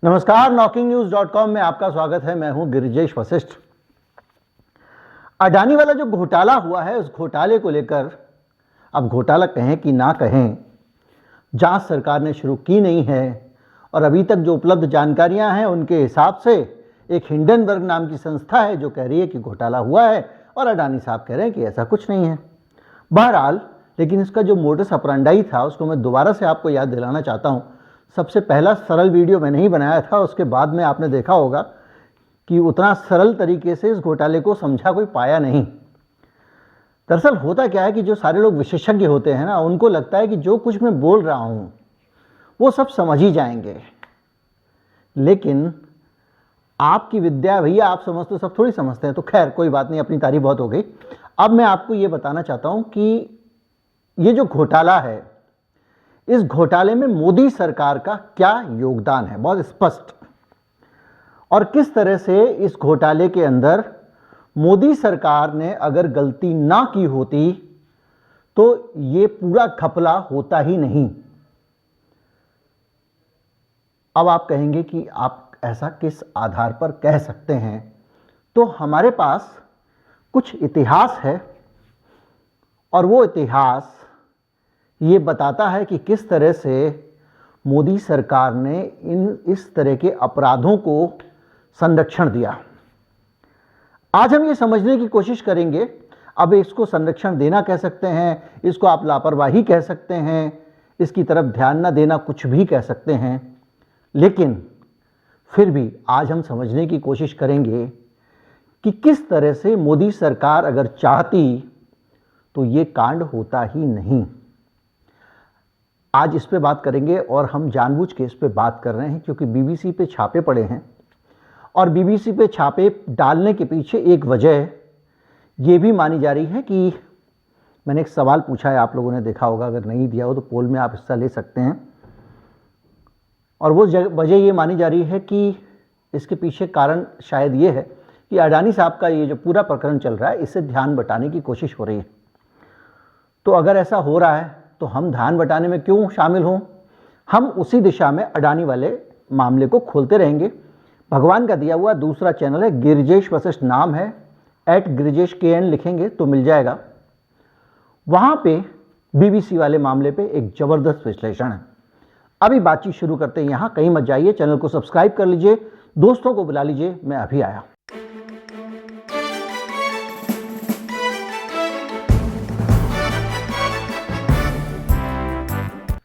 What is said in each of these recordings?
नमस्कार, knocking-news.com में आपका स्वागत है। मैं हूं गिरिजेश वशिष्ठ। अडानी वाला जो घोटाला हुआ है, उस घोटाले को लेकर अब घोटाला कहें कि ना कहें, जांच सरकार ने शुरू की नहीं है और अभी तक जो उपलब्ध जानकारियां हैं उनके हिसाब से एक हिंडनबर्ग नाम की संस्था है जो कह रही है कि घोटाला हुआ है और अडानी साहब कह रहे हैं कि ऐसा कुछ नहीं है। बहरहाल, लेकिन इसका जो मोडस ऑपरेंडी था उसको मैं दोबारा से आपको याद दिलाना चाहता हूँ। सबसे पहला सरल वीडियो मैंने ही बनाया था, उसके बाद में आपने देखा होगा कि उतना सरल तरीके से इस घोटाले को समझा कोई पाया नहीं। दरअसल होता क्या है कि जो सारे लोग विशेषज्ञ होते हैं ना, उनको लगता है कि जो कुछ मैं बोल रहा हूँ वो सब समझ ही जाएंगे, लेकिन आपकी विद्या भैया आप समझते हो, सब थोड़ी समझते हैं। तो खैर कोई बात नहीं, अपनी तारीफ बहुत हो गई। अब मैं आपको ये बताना चाहता हूँ कि ये जो घोटाला है, इस घोटाले में मोदी सरकार का क्या योगदान है, बहुत स्पष्ट। और किस तरह से इस घोटाले के अंदर मोदी सरकार ने अगर गलती ना की होती तो ये पूरा घपला होता ही नहीं। अब आप कहेंगे कि आप ऐसा किस आधार पर कह सकते हैं, तो हमारे पास कुछ इतिहास है और वो इतिहास ये बताता है कि किस तरह से मोदी सरकार ने इस तरह के अपराधों को संरक्षण दिया। आज हम ये समझने की कोशिश करेंगे। अब इसको संरक्षण देना कह सकते हैं, इसको आप लापरवाही कह सकते हैं, इसकी तरफ ध्यान न देना कुछ भी कह सकते हैं, लेकिन फिर भी आज हम समझने की कोशिश करेंगे कि किस तरह से मोदी सरकार अगर चाहती तो ये कांड होता ही नहीं। आज इस पे बात करेंगे और हम जानबूझ के इस पे बात कर रहे हैं क्योंकि बीबीसी पे छापे पड़े हैं और बीबीसी पे छापे डालने के पीछे एक वजह ये भी मानी जा रही है कि मैंने एक सवाल पूछा है, आप लोगों ने देखा होगा, अगर नहीं दिया हो तो पोल में आप हिस्सा ले सकते हैं। और वो वजह ये मानी जा रही है कि इसके पीछे कारण शायद ये है कि अडानी साहब का ये जो पूरा प्रकरण चल रहा है, इससे ध्यान बटाने की कोशिश हो रही है। तो अगर ऐसा हो रहा है तो हम ध्यान बटाने में क्यों शामिल हों? हम उसी दिशा में अडानी वाले मामले को खोलते रहेंगे। भगवान का दिया हुआ दूसरा चैनल है, गिरिजेश वशिष्ठ नाम है, @गिरिजेश लिखेंगे तो मिल जाएगा। वहाँ पे बीबीसी वाले मामले पे एक ज़बरदस्त विश्लेषण है। अभी बातचीत शुरू करते हैं, यहाँ कहीं मत जाइए, चैनल को सब्सक्राइब कर लीजिए, दोस्तों को बुला लीजिए, मैं अभी आया।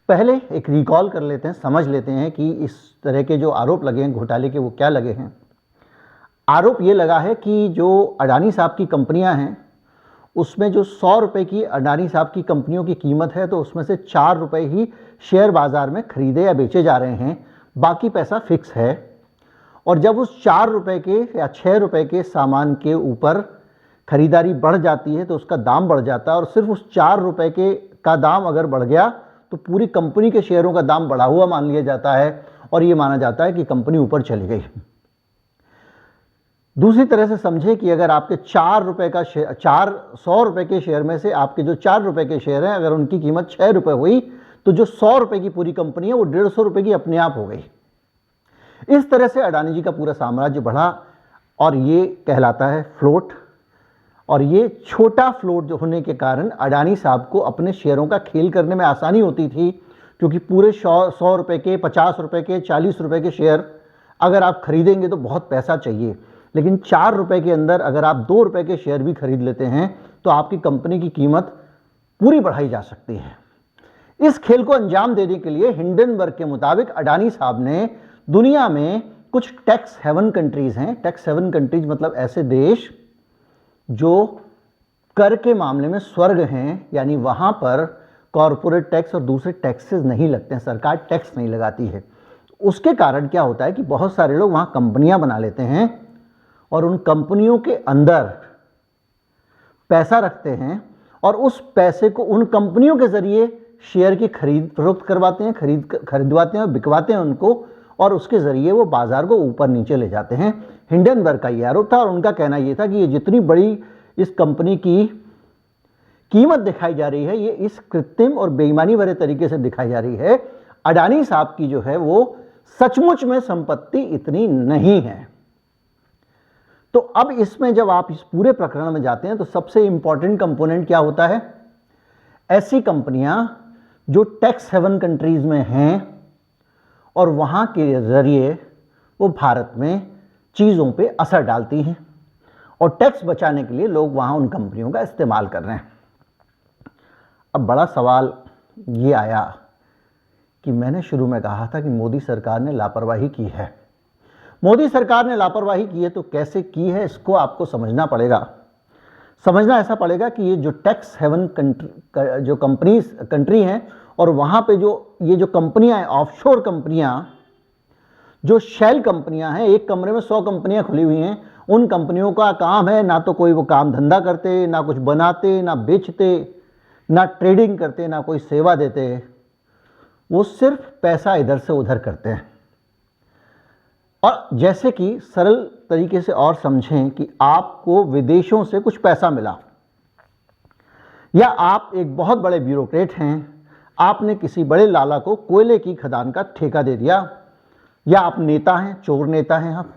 पहले एक रिकॉल कर लेते हैं, समझ लेते हैं कि इस तरह के जो आरोप लगे हैं घोटाले के, वो क्या लगे हैं। आरोप ये लगा है कि जो अडानी साहब की कंपनियां हैं उसमें जो 100 रुपये की अडानी साहब की कंपनियों की कीमत है, तो उसमें से 4 रुपये ही शेयर बाज़ार में खरीदे या बेचे जा रहे हैं, बाकी पैसा फिक्स है। और जब उस 4 रुपये के या 6 रुपये के सामान के ऊपर खरीदारी बढ़ जाती है तो उसका दाम बढ़ जाता है, और सिर्फ उस 4 रुपये के का दाम अगर बढ़ गया तो पूरी कंपनी के शेयरों का दाम बढ़ा हुआ मान लिया जाता है और ये माना जाता है कि कंपनी ऊपर चली गई। दूसरी तरह से समझे कि अगर आपके 4 रुपये का शेयर, 100 रुपये के शेयर में से आपके जो 4 रुपये के शेयर हैं, अगर उनकी कीमत 6 रुपये हुई तो जो 100 रुपये की पूरी कंपनी है वो 150 रुपये की अपने आप हो गई। इस तरह से अडानी जी का पूरा साम्राज्य बढ़ा और ये कहलाता है फ्लोट। और ये छोटा फ्लोट जो होने के कारण अडानी साहब को अपने शेयरों का खेल करने में आसानी होती थी, क्योंकि पूरे 100 रुपये के, 50 रुपये के, 40 रुपये के शेयर अगर आप खरीदेंगे तो बहुत पैसा चाहिए, लेकिन 4 रुपये के अंदर अगर आप 2 रुपये के शेयर भी खरीद लेते हैं तो आपकी कंपनी की कीमत पूरी बढ़ाई जा सकती है। इस खेल को अंजाम देने के लिए हिंडनबर्ग के मुताबिक अडानी साहब ने दुनिया में कुछ टैक्स हेवन कंट्रीज हैं। टैक्स हेवन कंट्रीज मतलब ऐसे देश जो कर के मामले में स्वर्ग हैं, यानी वहाँ पर कॉरपोरेट टैक्स और दूसरे टैक्सेस नहीं लगते हैं, सरकार टैक्स नहीं लगाती है। उसके कारण क्या होता है कि बहुत सारे लोग वहाँ कंपनियाँ बना लेते हैं और उन कंपनियों के अंदर पैसा रखते हैं और उस पैसे को उन कंपनियों के ज़रिए शेयर की खरीद फरोख्त करवाते हैं, खरीदवाते हैं और बिकवाते हैं उनको, और उसके ज़रिए वो बाज़ार को ऊपर नीचे ले जाते हैं। हिंडनबर्ग का ये आरोप था और उनका कहना ये था कि ये जितनी बड़ी इस कंपनी की कीमत दिखाई जा रही है, ये इस कृत्रिम और बेईमानी भरे तरीके से दिखाई जा रही है। अडानी साहब की जो है वो सचमुच में संपत्ति इतनी नहीं है। तो अब इसमें जब आप इस पूरे प्रकरण में जाते हैं तो सबसे इंपॉर्टेंट कंपोनेंट क्या होता है? ऐसी कंपनियां जो टैक्स हेवन कंट्रीज में हैं और वहां के जरिए वो भारत में चीज़ों पे असर डालती हैं और टैक्स बचाने के लिए लोग वहां उन कंपनियों का इस्तेमाल कर रहे हैं। अब बड़ा सवाल ये आया कि मैंने शुरू में कहा था कि मोदी सरकार ने लापरवाही की है। मोदी सरकार ने लापरवाही की है तो कैसे की है, इसको आपको समझना पड़ेगा। समझना ऐसा पड़ेगा कि ये जो टैक्स हेवन जो कंट्री हैं और वहाँ पे जो ये जो कंपनियाँ हैं, ऑफशोर कंपनियाँ, जो शेल कंपनियाँ हैं, एक कमरे में 100 कंपनियाँ खुली हुई हैं, उन कंपनियों का काम है ना तो कोई वो काम धंधा करते, ना कुछ बनाते, ना बेचते, ना ट्रेडिंग करते, ना कोई सेवा देते, वो सिर्फ पैसा इधर से उधर करते हैं। और जैसे कि सरल तरीके से और समझें कि आपको विदेशों से कुछ पैसा मिला या आप एक बहुत बड़े ब्यूरोक्रेट हैं, आपने किसी बड़े लाला को कोयले की खदान का ठेका दे दिया, या आप नेता हैं, चोर नेता हैं आप,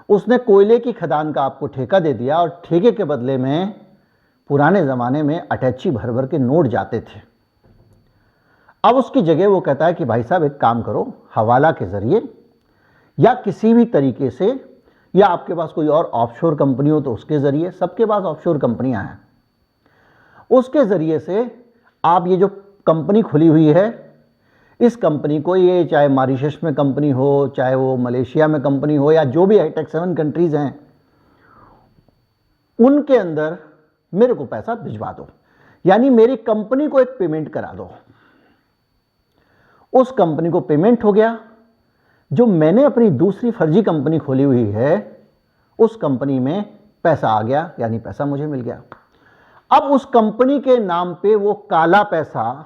उसने कोयले की खदान का आपको ठेका दे दिया और ठेके के बदले में पुराने ज़माने में अटैची भर भर के नोट जाते थे। अब उसकी जगह वो कहता है कि भाई साहब एक काम करो, हवाला के ज़रिए या किसी भी तरीके से, या आपके पास कोई और ऑफशोर कंपनी हो तो उसके ज़रिए, सबके पास ऑफशोर कंपनियां हैं, उसके ज़रिए से आप ये जो कंपनी खुली हुई है, इस कंपनी को, ये चाहे मॉरिशस में कंपनी हो, चाहे वो मलेशिया में कंपनी हो, या जो भी है टैक्स हेवन कंट्रीज़ हैं, उनके अंदर मेरे को पैसा भिजवा दो, यानी मेरी कंपनी को एक पेमेंट करा दो। उस कंपनी को पेमेंट हो गया, जो मैंने अपनी दूसरी फर्जी कंपनी खोली हुई है उस कंपनी में पैसा आ गया, यानी पैसा मुझे मिल गया। अब उस कंपनी के नाम पे वो काला पैसा,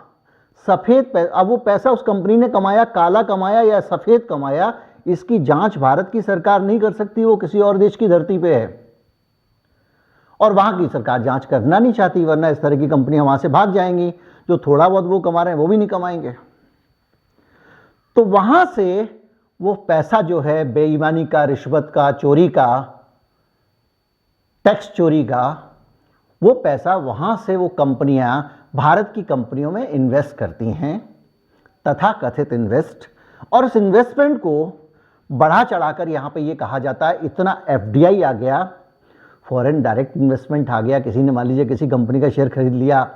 सफ़ेद पैसा, अब वो पैसा उस कंपनी ने कमाया, काला कमाया या सफ़ेद कमाया, इसकी जांच भारत की सरकार नहीं कर सकती, वो किसी और देश की धरती पे है और वहां की सरकार जांच करना नहीं चाहती, वरना इस तरह की कंपनियां वहां से भाग जाएंगी। जो थोड़ा बहुत वो कमा रहे हैं वो भी नहीं कमाएंगे। तो वहां से वो पैसा जो है बेईमानी का, रिश्वत का, चोरी का, टैक्स चोरी का, वो पैसा वहां से वो कंपनियां भारत की कंपनियों में इन्वेस्ट करती हैं, तथा कथित इन्वेस्ट, और उस इन्वेस्टमेंट को बढ़ा चढ़ाकर यहां पे ये कहा जाता है इतना एफडीआई आ गया, फॉरेन डायरेक्ट इन्वेस्टमेंट आ गया, किसी ने मान लीजिए किसी कंपनी का शेयर खरीद लिया,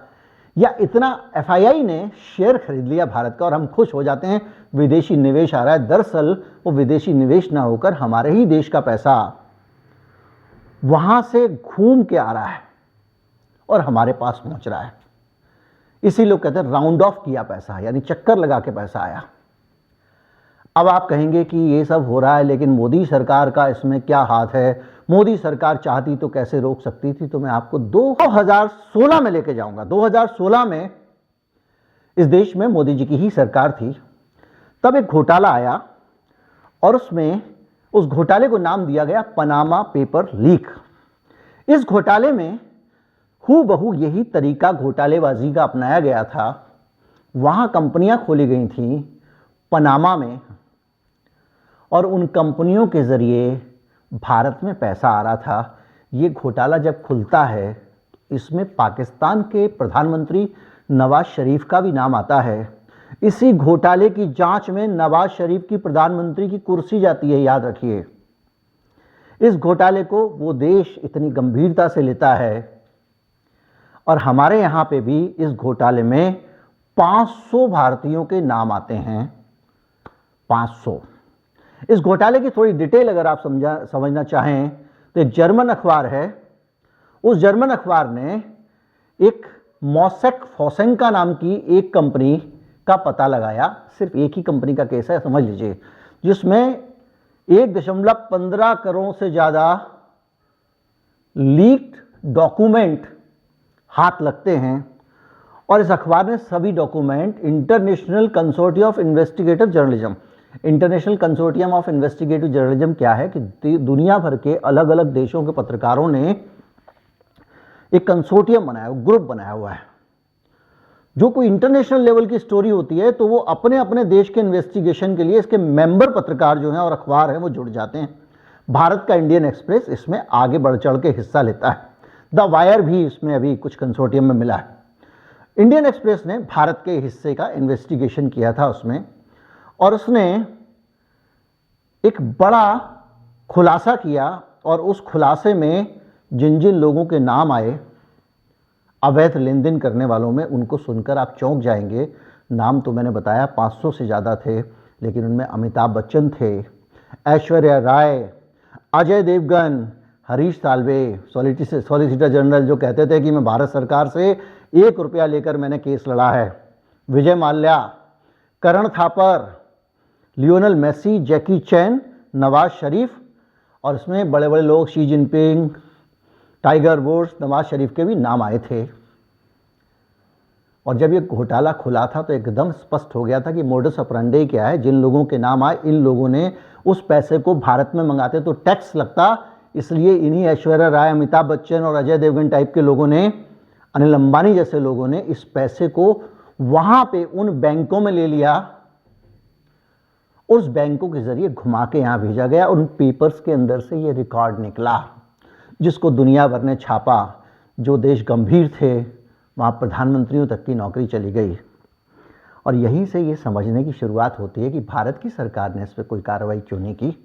या इतना एफआईआई ने शेयर खरीद लिया भारत का और हम खुश हो जाते हैं विदेशी निवेश आ रहा है। दरअसल वो विदेशी निवेश ना होकर हमारे ही देश का पैसा वहां से घूम के आ रहा है और हमारे पास पहुंच रहा है। इसी लोग कहते हैं राउंड ऑफ किया पैसा, यानी चक्कर लगा के पैसा आया। अब आप कहेंगे कि ये सब हो रहा है लेकिन मोदी सरकार का इसमें क्या हाथ है, मोदी सरकार चाहती तो कैसे रोक सकती थी। तो मैं आपको 2016 में लेके जाऊंगा। 2016 में इस देश में मोदी जी की ही सरकार थी। तब एक घोटाला आया और उसमें उस घोटाले को नाम दिया गया पनामा पेपर लीक। इस घोटाले में हूबहू यही तरीका घोटालेबाजी का अपनाया गया था। वहां कंपनियां खोली गई थीं पनामा में और उन कंपनियों के जरिए भारत में पैसा आ रहा था। ये घोटाला जब खुलता है इसमें पाकिस्तान के प्रधानमंत्री नवाज शरीफ का भी नाम आता है। इसी घोटाले की जांच में नवाज शरीफ की प्रधानमंत्री की कुर्सी जाती है, याद रखिए। इस घोटाले को वो देश इतनी गंभीरता से लेता है और हमारे यहाँ पे भी इस घोटाले में 500 भारतीयों के नाम आते हैं। 500। इस घोटाले की थोड़ी डिटेल अगर आप समझना चाहें तो एक जर्मन अखबार है, उस जर्मन अखबार ने एक मॉसेक फोसेंका नाम की एक कंपनी का पता लगाया। सिर्फ एक ही कंपनी का केस है, समझ लीजिए, जिसमें 1.15 करोड़ से ज़्यादा लीक्ड डॉक्यूमेंट हाथ लगते हैं। और इस अखबार ने सभी document international consortium of investigative journalism, international consortium of investigative journalism क्या है कि दुनिया भर के अलग अलग देशों के पत्रकारों ने एक कंसोर्टियम बनाया, ग्रुप बनाया हुआ है। जो कोई इंटरनेशनल लेवल की स्टोरी होती है तो वो अपने अपने देश के इन्वेस्टिगेशन के लिए इसके मेंबर पत्रकार जो हैं और अखबार हैं वो जुड़ जाते हैं। भारत का इंडियन एक्सप्रेस इसमें आगे बढ़ चढ़ के हिस्सा लेता है। द वायर भी इसमें अभी कुछ कंसोर्टियम में मिला है। इंडियन एक्सप्रेस ने भारत के हिस्से का इन्वेस्टिगेशन किया था उसमें, और उसने एक बड़ा खुलासा किया, और उस खुलासे में जिन जिन लोगों के नाम आए अवैध लेन देन करने वालों में, उनको सुनकर आप चौंक जाएंगे। नाम तो मैंने बताया 500 से ज़्यादा थे, लेकिन उनमें अमिताभ बच्चन थे, ऐश्वर्या राय, अजय देवगन, हरीश साल्वे, सॉलिसिटर जनरल जो कहते थे कि मैं भारत सरकार से 1 रुपया लेकर मैंने केस लड़ा है, Vijay Mallya, Karan Thapar, Lionel Messi, Jackie Chan, Nawaz Sharif, और इसमें बड़े बड़े लोग Xi Jinping, Tiger Woods, Nawaz Sharif के भी नाम आए थे। और जब ये घोटाला खुला था तो एकदम स्पष्ट हो गया था कि मोडस ऑपरेंडी क्या है। जिन लोगों के नाम आए, इन लोगों ने उस पैसे को भारत में मंगाते तो टैक्स लगता, इसलिए इन्हीं ऐश्वर्या राय, अमिताभ बच्चन और अजय देवगन टाइप के लोगों ने, अनिल अंबानी जैसे लोगों ने इस पैसे को वहां पे उन बैंकों में ले लिया, उस बैंकों के जरिए घुमा के यहां भेजा गया। उन पेपर्स के अंदर से ये रिकॉर्ड निकला जिसको दुनिया भर ने छापा। जो देश गंभीर थे वहाँ प्रधानमंत्रियों तक की नौकरी चली गई। और यहीं से ये समझने की शुरुआत होती है कि भारत की सरकार ने इस पर कोई कार्रवाई क्यों नहीं की।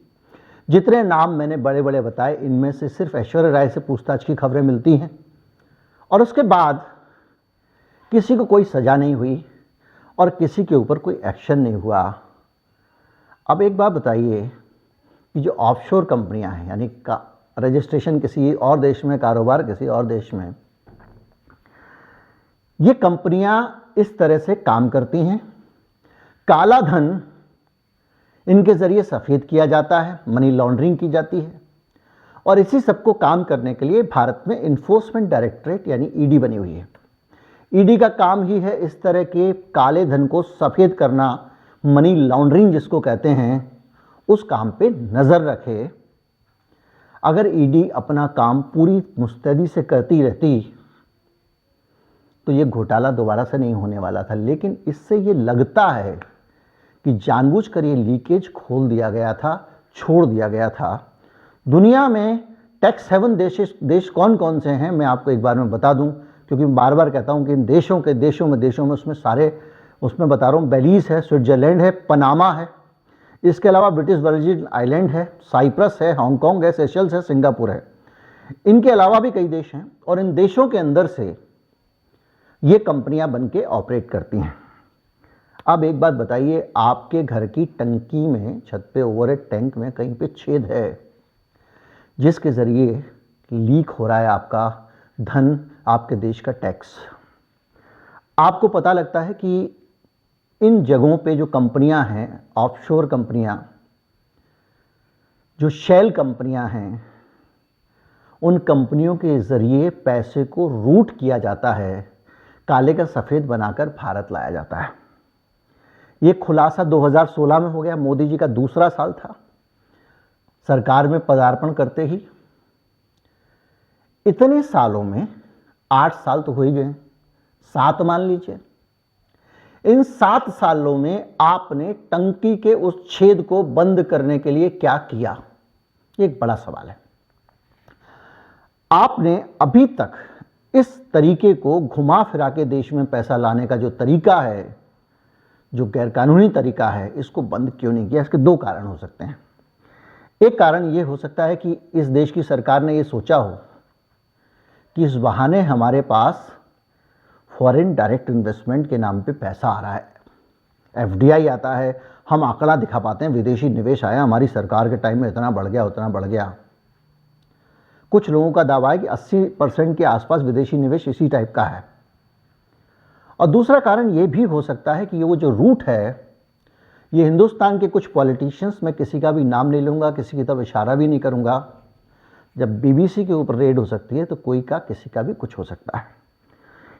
जितने नाम मैंने बड़े बड़े बताए, इनमें से सिर्फ ऐश्वर्या राय से पूछताछ की खबरें मिलती हैं, और उसके बाद किसी को कोई सज़ा नहीं हुई और किसी के ऊपर कोई एक्शन नहीं हुआ। अब एक बात बताइए कि जो ऑफशोर कंपनियां हैं, यानी रजिस्ट्रेशन किसी और देश में, कारोबार किसी और देश में, ये कंपनियां इस तरह से काम करती हैं। काला धन इनके जरिए सफ़ेद किया जाता है, मनी लॉन्ड्रिंग की जाती है, और इसी सबको काम करने के लिए भारत में इन्फोर्समेंट डायरेक्टरेट यानी ईडी बनी हुई है। ईडी का काम ही है इस तरह के काले धन को सफ़ेद करना, मनी लॉन्ड्रिंग जिसको कहते हैं, उस काम पे नज़र रखे। अगर ईडी अपना काम पूरी मुस्तैदी से करती रहती तो ये घोटाला दोबारा से नहीं होने वाला था। लेकिन इससे ये लगता है कि जानबूझकर ये लीकेज खोल दिया गया था, छोड़ दिया गया था। दुनिया में टैक्स हेवन देश कौन कौन से हैं मैं आपको एक बार में बता दूं, क्योंकि मैं बार बार कहता हूं कि इन देशों में उसमें सारे, उसमें बता रहा हूं, बेलीज है, स्विट्जरलैंड है, पनामा है, इसके अलावा ब्रिटिश वर्जिन आइलैंड है, साइप्रस है, हांगकांग है, सेशल्स है, सिंगापुर है। इनके अलावा भी कई देश हैं, और इन देशों के अंदर से ये कंपनियां बन के ऑपरेट करती हैं। अब एक बात बताइए, आपके घर की टंकी में, छत पे ओवरहेड टैंक में कहीं पे छेद है जिसके ज़रिए लीक हो रहा है आपका धन, आपके देश का टैक्स। आपको पता लगता है कि इन जगहों पे जो कंपनियां हैं, ऑफशोर कंपनियां, जो शेल कंपनियां हैं, उन कंपनियों के ज़रिए पैसे को रूट किया जाता है, काले का सफ़ेद बनाकर भारत लाया जाता है। ये खुलासा 2016 में हो गया, मोदी जी का दूसरा साल था सरकार में पदार्पण करते ही। इतने सालों में 8 साल तो हो ही गए, 7 मान लीजिए। इन 7 सालों में आपने टंकी के उस छेद को बंद करने के लिए क्या किया? ये एक बड़ा सवाल है। आपने अभी तक इस तरीके को घुमा फिरा के देश में पैसा लाने का जो तरीका है, जो गैरकानूनी तरीका है, इसको बंद क्यों नहीं किया? इसके 2 कारण हो सकते हैं। एक कारण ये हो सकता है कि इस देश की सरकार ने ये सोचा हो कि इस बहाने हमारे पास फॉरेन डायरेक्ट इन्वेस्टमेंट के नाम पे पैसा आ रहा है, एफडीआई आता है, हम आंकड़ा दिखा पाते हैं विदेशी निवेश आया हमारी सरकार के टाइम में, इतना बढ़ गया, उतना बढ़ गया। कुछ लोगों का दावा है कि 80% के आसपास विदेशी निवेश इसी टाइप का है। और दूसरा कारण ये भी हो सकता है कि ये वो जो रूट है, ये हिंदुस्तान के कुछ पॉलिटिशियंस, मैं किसी का भी नाम नहीं लूँगा, किसी की तरफ इशारा भी नहीं करूँगा, जब बीबीसी के ऊपर रेड हो सकती है तो कोई का किसी का भी कुछ हो सकता है।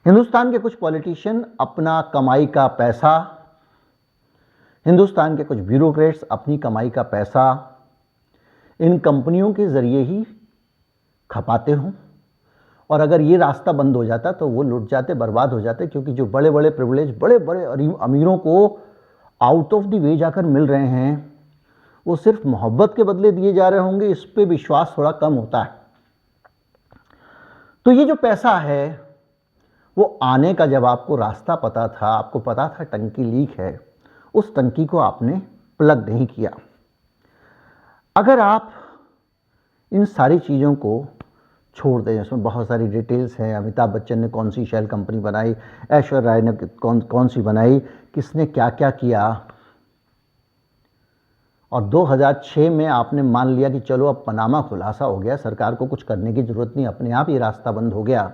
हिंदुस्तान के कुछ पॉलिटिशियन अपना कमाई का पैसा, हिंदुस्तान के कुछ ब्यूरोक्रेट्स अपनी कमाई का पैसा इन कंपनियों के ज़रिए ही खपाते हों, और अगर ये रास्ता बंद हो जाता तो वो लुट जाते, बर्बाद हो जाते, क्योंकि जो बड़े बड़े प्रिविलेज बड़े बड़े अमीरों को आउट ऑफ द वे जाकर मिल रहे हैं, वो सिर्फ मोहब्बत के बदले दिए जा रहे होंगे, इस पे विश्वास थोड़ा कम होता है। तो ये जो पैसा है वो आने का, जब आपको रास्ता पता था, आपको पता था टंकी लीक है, उस टंकी को आपने प्लग नहीं किया। अगर आप इन सारी चीज़ों को छोड़ दें, इसमें बहुत सारी डिटेल्स हैं, अमिताभ बच्चन ने कौन सी शेल कंपनी बनाई, ऐश्वर्या राय ने कौन सी बनाई, किसने क्या क्या किया, और 2006 में आपने मान लिया कि चलो अब पनामा खुलासा हो गया, सरकार को कुछ करने की ज़रूरत नहीं, अपने आप ये रास्ता बंद हो गया,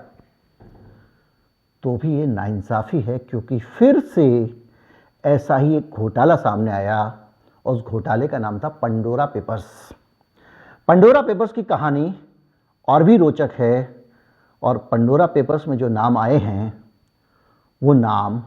तो भी ये नाइंसाफ़ी है, क्योंकि फिर से ऐसा ही एक घोटाला सामने आया और उस घोटाले का नाम था पंडोरा पेपर्स। पंडोरा पेपर्स की कहानी और भी रोचक है, और पंडोरा पेपर्स में जो नाम आए हैं वो नाम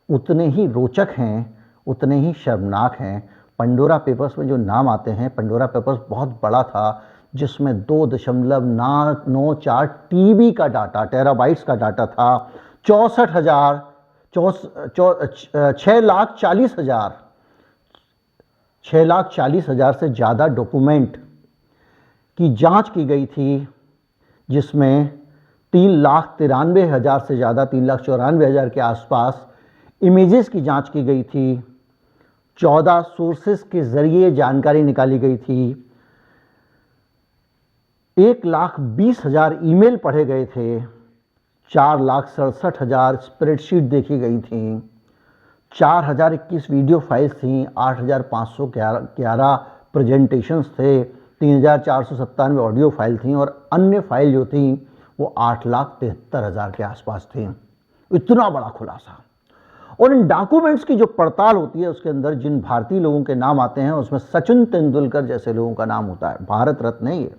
उतने ही रोचक हैं, उतने ही शर्मनाक हैं। पंडोरा पेपर्स में जो नाम आते हैं, पंडोरा पेपर्स बहुत बड़ा था, जिसमें 2.94 टीबी का डाटा, टेराबाइट्स का डाटा था, 6,40,000 से ज़्यादा डॉक्यूमेंट की जांच की गई थी, जिसमें 3,93,000 से ज़्यादा, 3,94,000 के आसपास इमेजेस की जांच की गई थी, 14 सोर्सेस के ज़रिए जानकारी निकाली गई थी, 1,20,000 ईमेल पढ़े गए थे, 4,67,000 स्प्रेडशीट देखी गई थी, 4,021 वीडियो फाइल्स थीं, 8,511 प्रेजेंटेशंस थे, 3,497 ऑडियो फाइल थीं, और अन्य फाइल जो थी वो 8,73,000 के आसपास थी। इतना बड़ा खुलासा। और इन डॉक्यूमेंट्स की जो पड़ताल होती है, उसके अंदर जिन भारतीय लोगों के नाम आते हैं, उसमें सचिन तेंदुलकर जैसे लोगों का नाम होता है। भारत रत्न है ये,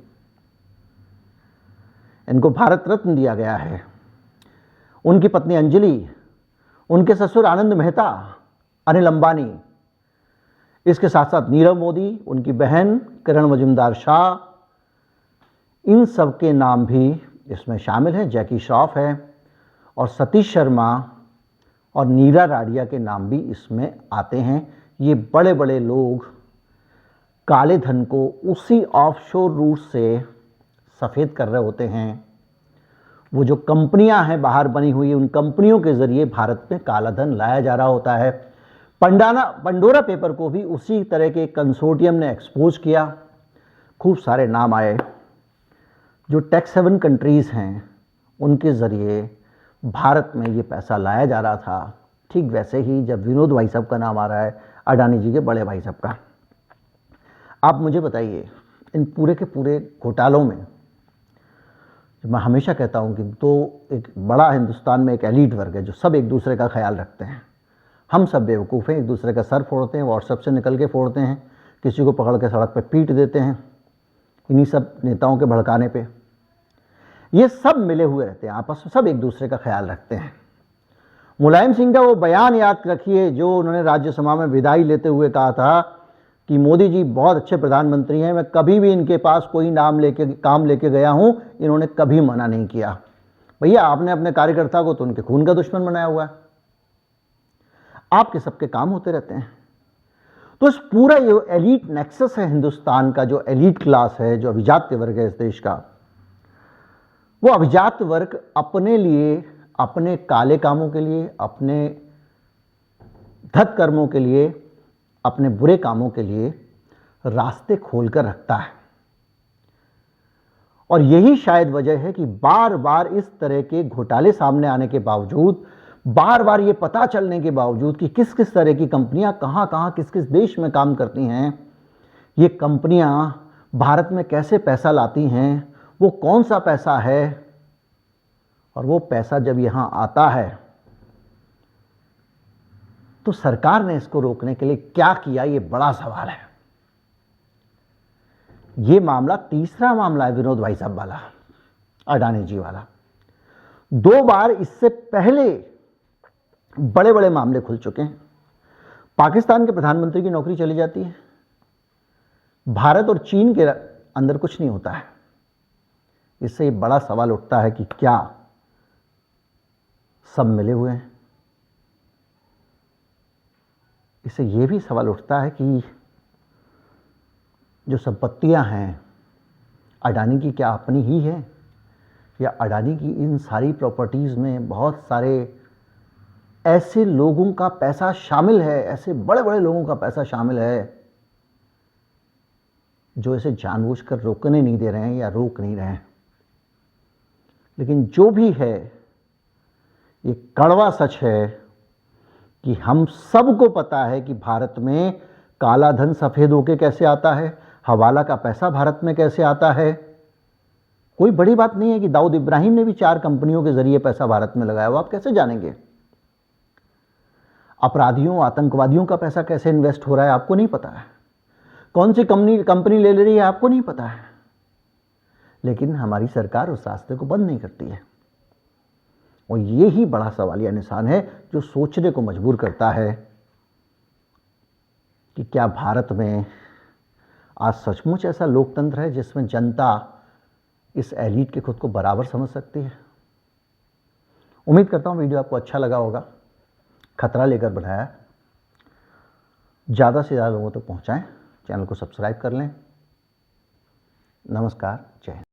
इनको भारत रत्न दिया गया है। उनकी पत्नी अंजलि, उनके ससुर आनंद मेहता, अनिल अंबानी, इसके साथ साथ नीरव मोदी, उनकी बहन किरण मजुमदार शाह, इन सब के नाम भी इसमें शामिल हैं। जैकी श्रॉफ है, और सतीश शर्मा और नीरा राडिया के नाम भी इसमें आते हैं। ये बड़े बड़े लोग काले धन को उसी ऑफशोर रूट से सफ़ेद कर रहे होते हैं। वो जो कंपनियां हैं बाहर बनी हुई, उन कंपनियों के ज़रिए भारत में काला धन लाया जा रहा होता है। पंडोरा पेपर को भी उसी तरह के कंसोर्टियम ने एक्सपोज किया। खूब सारे नाम आए। जो टैक्स हेवन कंट्रीज़ हैं, उनके ज़रिए भारत में ये पैसा लाया जा रहा था। ठीक वैसे ही जब विनोद भाई साहब का नाम आ रहा है, अडानी जी के बड़े भाई साहब का, आप मुझे बताइए, इन पूरे के पूरे घोटालों में, मैं हमेशा कहता हूं कि एक बड़ा हिंदुस्तान में एक एलीट वर्ग है जो सब एक दूसरे का ख्याल रखते हैं। हम सब बेवकूफ़ हैं, एक दूसरे का सर फोड़ते हैं, व्हाट्सएप से निकल के फोड़ते हैं, किसी को पकड़ के सड़क पे पीट देते हैं, इन्हीं सब नेताओं के भड़काने पे। ये सब मिले हुए रहते हैं आपस में, सब एक दूसरे का ख्याल रखते हैं। मुलायम सिंह का वो बयान याद रखिए जो उन्होंने राज्यसभा में विदाई लेते हुए कहा था कि मोदी जी बहुत अच्छे प्रधानमंत्री हैं, मैं कभी भी इनके पास कोई काम लेके गया हूं, इन्होंने कभी मना नहीं किया। भैया, आपने अपने कार्यकर्ता को तो उनके खून का दुश्मन बनाया हुआ है। आपके सबके काम होते रहते हैं। तो इस पूरा ये एलीट नेक्सस है हिंदुस्तान का, जो एलीट क्लास है, जो अभिजात्य वर्ग है इस देश का, वो अभिजात वर्ग अपने लिए, अपने काले कामों के लिए, अपने धत कर्मों के लिए, अपने बुरे कामों के लिए रास्ते खोलकर रखता है। और यही शायद वजह है कि बार बार इस तरह के घोटाले सामने आने के बावजूद, बार बार ये पता चलने के बावजूद कि किस किस तरह की कंपनियां कहां कहां किस किस देश में काम करती हैं, ये कंपनियां भारत में कैसे पैसा लाती हैं, वो कौन सा पैसा है, और वो पैसा जब यहां आता है तो सरकार ने इसको रोकने के लिए क्या किया, ये बड़ा सवाल है। ये मामला तीसरा मामला है विनोद भाई साहब वाला, अडानी जी वाला। 2 बार इससे पहले बड़े बड़े मामले खुल चुके हैं। पाकिस्तान के प्रधानमंत्री की नौकरी चली जाती है, भारत और चीन के अंदर कुछ नहीं होता है, इससे बड़ा सवाल उठता है कि क्या सब मिले हुए हैं। इससे ये भी सवाल उठता है कि जो संपत्तियां हैं अडानी की क्या अपनी ही है, या अडानी की इन सारी प्रॉपर्टीज़ में बहुत सारे ऐसे लोगों का पैसा शामिल है, ऐसे बड़े बड़े लोगों का पैसा शामिल है जो इसे जानबूझकर रोकने नहीं दे रहे हैं या रोक नहीं रहे हैं। लेकिन जो भी है, ये कड़वा सच है कि हम सबको पता है कि भारत में काला धन सफ़ेद होके कैसे आता है, हवाला का पैसा भारत में कैसे आता है। कोई बड़ी बात नहीं है कि दाऊद इब्राहिम ने भी 4 कंपनियों के जरिए पैसा भारत में लगाया, वो आप कैसे जानेंगे। अपराधियों, आतंकवादियों का पैसा कैसे इन्वेस्ट हो रहा है आपको नहीं पता है, कौन सी कंपनी ले रही है आपको नहीं पता है। लेकिन हमारी सरकार उस रास्ते को बंद नहीं करती है, और ये ही बड़ा सवालिया निशान है जो सोचने को मजबूर करता है कि क्या भारत में आज सचमुच ऐसा लोकतंत्र है जिसमें जनता इस एलीट के खुद को बराबर समझ सकती है। उम्मीद करता हूँ वीडियो आपको अच्छा लगा होगा। खतरा लेकर बढ़ाया, ज़्यादा से ज़्यादा लोगों तक पहुँचाएं। चैनल को सब्सक्राइब कर लें। नमस्कार, जय हिंद।